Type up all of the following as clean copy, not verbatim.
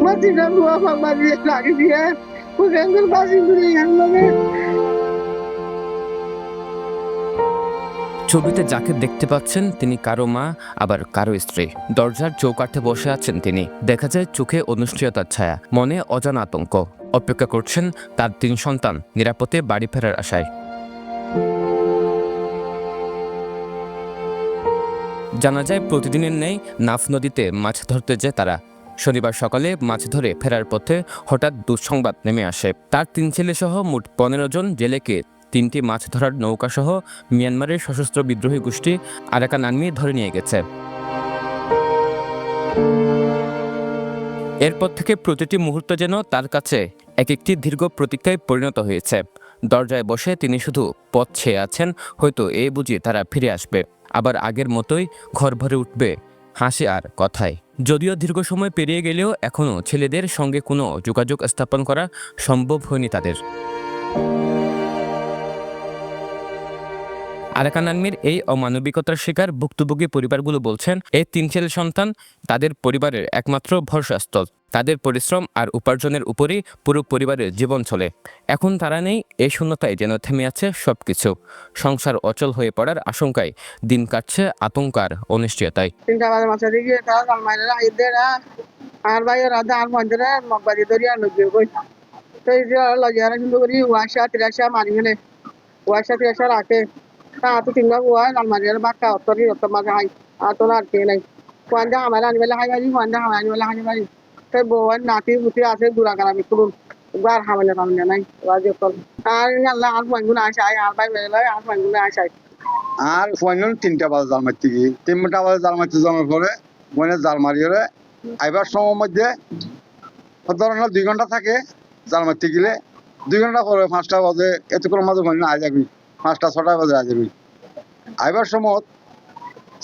Matina buah pabari lagi dia. Bukan berbasi dunia yang mana. ছবিতে যাকে দেখতে পাচ্ছেন তিনি কারো মা, আবার কারো স্ত্রী। দরজার চৌকাঠে বসে আছেন তিনি। দেখা যায় চোখে অনিশ্চয়তার ছায়া, মনে অজানা আতঙ্ক। অপেক্ষা করছেন তার 3 সন্তান নিরাপদে বাড়ি ফেরার আশায়। জানা যায় প্রতিদিনের নেই নাফ নদীতে মাছ ধরতে যায় তারা। শনিবার সকালে মাছ ধরে ফেরার পথে হঠাৎ দুঃসংবাদ নেমে আসে। তার 3 ছেলে সহ মোট 15 জন জেলেকে 3টি মাছ ধরার নৌকা সহ মিয়ানমারের সশস্ত্র বিদ্রোহী গোষ্ঠী আরাকান আর্মি ধরে নিয়ে গেছে। এরপর থেকে প্রতিটি মুহূর্ত যেন তার কাছে এক একটি দীর্ঘ প্রতীক্ষায় পরিণত হয়েছে। দরজায় বসে তিনি শুধু পথ চেয়ে আছেন, হয়তো এই বুঝি তারা ফিরে আসবে, আবার আগের মতোই ঘর ভরে উঠবে হাসি আর কথায়। যদিও দীর্ঘ সময় পেরিয়ে গেলেও এখনও ছেলেদের সঙ্গে কোনো যোগাযোগ স্থাপন করা সম্ভব হয়নি তাদের। আরাকান আর্মির এই অমানবিকতার শিকার ভুক্তভোগী পরিবারগুলো বলছেন, এই 3 ছেলে সন্তান তাদের পরিবারের একমাত্র ভরসাস্থল। তাদের পরিশ্রম আর উপার্জনের উপরই পুরো পরিবারের জীবন চলে। এখন তারা নেই, এই শূন্যতায় যেন থেমে আছে সবকিছু। সংসার অচল হয়ে পড়ার আশঙ্কায় দিন কাটছে আতঙ্ক আর অনিশ্চয়তায়। 3টা বাজে মাছ দিকে তারা জালমাইরা আইদেরা আর বাইরে রাধা আর মন্দিরে মগবাড়ি দরিয়া নদী কই তো এই যে লজিয়ারা কিন্তু করি ওয়াশা তিরাশা মারি গেলে ওয়াশা তিরাশা রাখে তা তো তিনটা ওয়া জালমাইরা বাক্কা অতরি অত মাঝে হাই আর তো আর কে নাই কোয়ান্ডা আমারা আনিবেলা হাই বাড়ি কোয়ান্ডা আমারা আনিবেলা হাই বাড়ি তো বউন নাতি পুতি আছে দুরাগারা বিকুল বার হামলে কামনে নাই রাজে কল আর আল্লাহ আর মঙ্গুল আশায় আর বাই বেলা আর মঙ্গুল আশায় আর ফাইনাল 3টা বাজে জাল মারতে গিয়ে 3টা বাজে জাল মারতে যাওয়ার পরে মনে জাল মারিয়ে আইবার সময়ের মধ্যে ধরেন 2 ঘন্টা থাকে জাল মারতে গেলে 2 ঘন্টা পরে 5টা বাজে এতক্ষণ মাঝে মনে আই যাবি 5টা 6টা বাজে আই যাবি আইবার সময়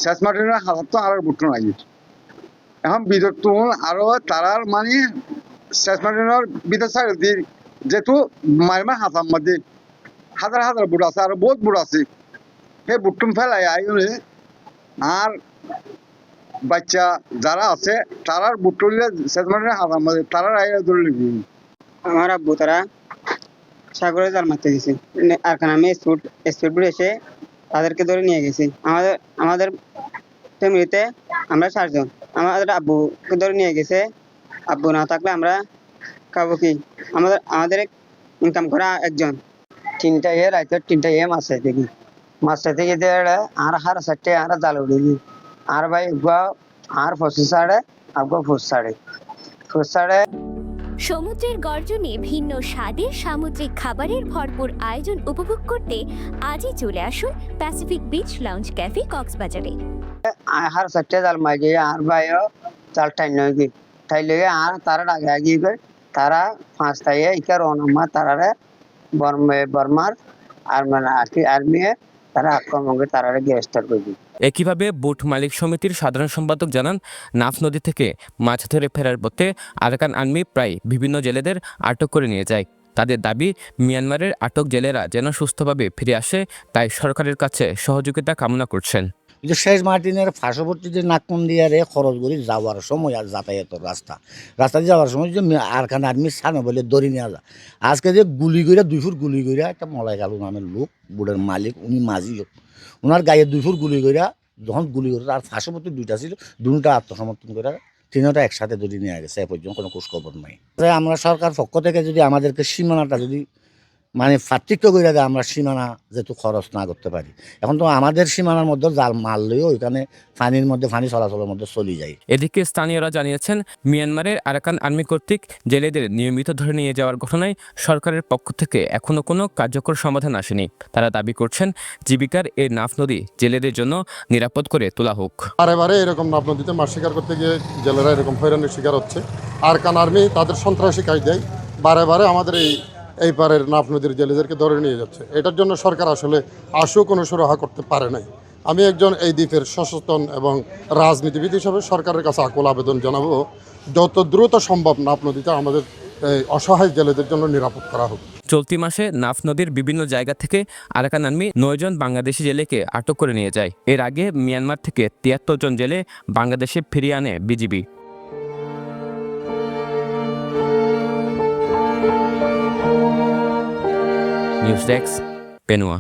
শেষ মাটির হাত তো আর বুট্টো নাই এখন বিদ্যুৎ আরো তারার মানে শেষ মাটির বিদ্যুৎ সাইড দিয়ে যেহেতু মাইমা হাতার মধ্যে হাজার হাজার বুট আছে আর বহুত বুট আছে সেই বুট্টুম ফেলাই আইলে আর বাচ্চা যারা আছে তারার বুট তুললে শেষ মাটির হাতার মধ্যে তারার আই ধরে নিবি। আমার আব্বু তারা সাগরে জাল মারতে গেছে আর কারণ আমি স্পিড বোট এসে তাদেরকে ধরে নিয়ে গেছি। আমাদের ফ্যামিলিতে আমরা 4 জন। আমাদের আব্বুকে ধরে নিয়ে গেছে। আব্বু না থাকলে আমরা খাবো কি? আমাদের ইনকাম করা একজন। 3টা রাইতে 3টা মাছ দেখি মাছ থেকে আর হার 4টে আর জাল উড়ি আর ভাই আর 25 আব্বা 25 সমুদ্রের গর্জনে ভিন্ন স্বাদের সামুদ্রিক খাবারের ভরপুর আয়োজন উপভোগ করতে আজই চলে আসুন প্যাসিফিক বিচ লাউঞ্জ ক্যাফে কক্সবাজারে। হার 4টে জাল মাঝে আর ভাই জাল টাইন নয় তাই লেগে আর তারা আগে আগে তারা 5টায় ইকার অনামা তারারে বর্মার আর মানে আর্মি তারা আক্রমণ করে তারা গ্রেফতার করবে। একইভাবে বোট মালিক সমিতির সাধারণ সম্পাদক জানান, নাফ নদী থেকে মাছ ধরে ফেরার পথে আরাকান আর্মি প্রায় বিভিন্ন জেলেদের আটক করে নিয়ে যায়। তাদের দাবি, মিয়ানমারের আটক জেলেরা যেন সুস্থভাবে ফিরে আসে, তাই সরকারের কাছে সহযোগিতা কামনা করছেন। যে শেষ মার্টিনের পার্শ্ববর্তী যে নাকমন্দিয়ারে খরচ করে যাওয়ার সময় আর যাতায়াতের রাস্তা দিয়ে যাওয়ার সময় যে আরাকান আর্মির সামনে বলে দড়ি নেওয়া যায়। আজকে যে গুলি করে 2 ফুট গুলি করে একটা মলাই কালু নামের লোক বোর্ডের মালিক, উনি মাঝি লোক, ওনার গায়ে 2 ফুট গুলি করে যখন গুলি করে আর পার্শ্ববর্তী 2টা ছিল, 2টা আত্মসমর্পণ করে 3টা একসাথে দড়ি নেওয়া গেছে। এ পর্যন্ত কোনো খোঁজখবর নাই। আমরা সরকার পক্ষ থেকে যদি আমাদেরকে সীমানাটা যদি মানে পার্থক্য করে দেয়, আমরা সীমানা যেহেতু খরচ না করতে পারি, এখন তো আমাদের সীমানার মধ্যে জাল মারলেও ওইখানে পানির মধ্যে পানি চলাচলের মধ্যে চলে যায়। এদিকে স্থানীয়রা জানিয়েছেন, মিয়ানমারের আরাকান আর্মি কর্তৃক জেলেদের নিয়মিত ধরে নিয়ে যাওয়ার ঘটনায় সরকারের পক্ষ থেকে এখনও কোনো কার্যকর সমাধান আসেনি। তারা দাবি করছেন, জীবিকার এই নাফ নদী জেলেদের জন্য নিরাপদ করে তোলা হোক। বারে এরকম নাফ নদীতে মাছ শিকার করতে গিয়ে জেলেরা এরকম হয়রানির শিকার হচ্ছে। আরাকান আর্মি তাদের সন্ত্রাসী কাজ দেয়, বারে আমাদের এই পারের নাফ নদীর জেলেদেরকে ধরে নিয়ে যাচ্ছে। এটার জন্য সরকার আসলে কোনো সুরাহা করতে পারে নাই। আমি একজন এই দ্বীপের সচেতন এবং রাজনীতিবিদ হিসাবে সরকারের কাছে আকুল আবেদন জানাবো, যত দ্রুত সম্ভব নাফ নদীতে আমাদের অসহায় জেলেদের জন্য নিরাপদ করা হোক। চলতি মাসে নাফ নদীর বিভিন্ন জায়গা থেকে আরাকান আর্মি 9 জন বাংলাদেশি জেলেকে আটক করে নিয়ে যায়। এর আগে মিয়ানমার থেকে 73 জন জেলে বাংলাদেশে ফিরিয়ে আনে বিজিবি। News desk, পেনুয়া।